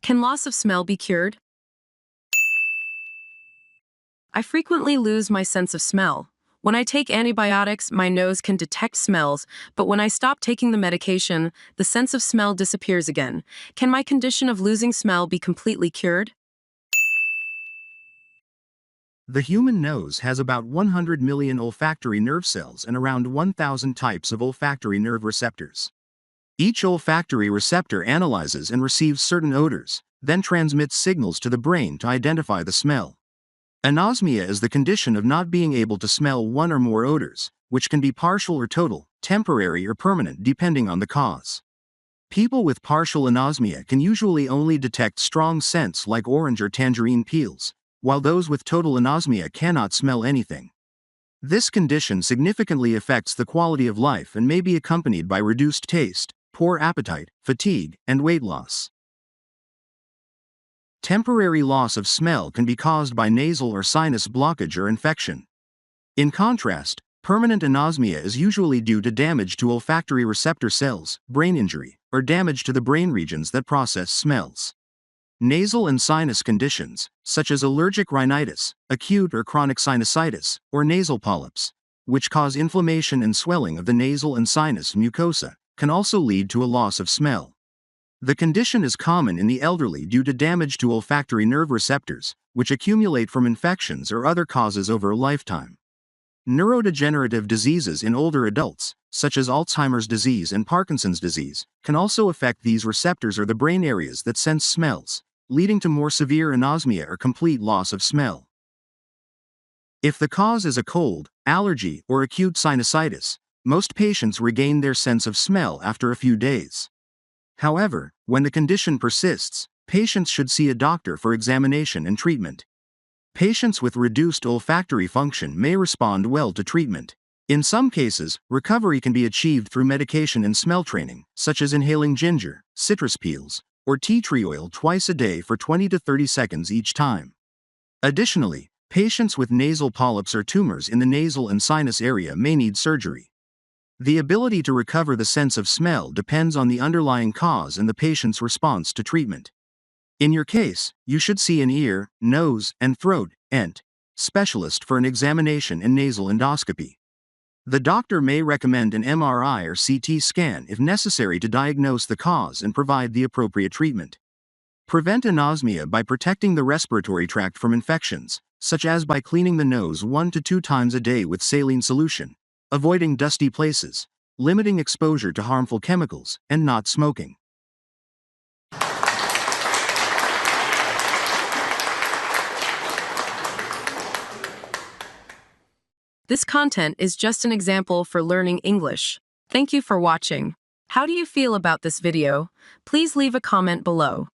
Can loss of smell be cured? I frequently lose my sense of smell. When I take antibiotics, my nose can detect smells, but when I stop taking the medication, the sense of smell disappears again. Can my condition of losing smell be completely cured? The human nose has about 100 million olfactory nerve cells and around 1,000 types of olfactory nerve receptors. Each olfactory receptor analyzes and receives certain odors, then transmits signals to the brain to identify the smell. Anosmia is the condition of not being able to smell one or more odors, which can be partial or total, temporary or permanent depending on the cause. People with partial anosmia can usually only detect strong scents like orange or tangerine peels, while those with total anosmia cannot smell anything. This condition significantly affects the quality of life and may be accompanied by reduced taste, poor appetite, fatigue, and weight loss. Temporary loss of smell can be caused by nasal or sinus blockage or infection. In contrast, permanent anosmia is usually due to damage to olfactory receptor cells, brain injury, or damage to the brain regions that process smells. Nasal and sinus conditions, such as allergic rhinitis, acute or chronic sinusitis, or nasal polyps, which cause inflammation and swelling of the nasal and sinus mucosa, can also lead to a loss of smell. The condition is common in the elderly due to damage to olfactory nerve receptors, which accumulate from infections or other causes over a lifetime. Neurodegenerative diseases in older adults, such as Alzheimer's disease and Parkinson's disease, can also affect these receptors or the brain areas that sense smells, leading to more severe anosmia or complete loss of smell. If the cause is a cold, allergy, or acute sinusitis, most patients regain their sense of smell after a few days. However, when the condition persists, patients should see a doctor for examination and treatment. Patients with reduced olfactory function may respond well to treatment. In some cases, recovery can be achieved through medication and smell training, such as inhaling ginger, citrus peels, or tea tree oil twice a day for 20 to 30 seconds each time. Additionally, patients with nasal polyps or tumors in the nasal and sinus area may need surgery. The ability to recover the sense of smell depends on the underlying cause and the patient's response to treatment. In your case, you should see an ear, nose, and throat (ENT) specialist for an examination and nasal endoscopy. The doctor may recommend an MRI or CT scan if necessary to diagnose the cause and provide the appropriate treatment. Prevent anosmia by protecting the respiratory tract from infections, such as by cleaning the nose 1 to 2 times a day with saline solution, avoiding dusty places, limiting exposure to harmful chemicals, and not smoking. This content is just an example for learning English. Thank you for watching. How do you feel about this video? Please leave a comment below.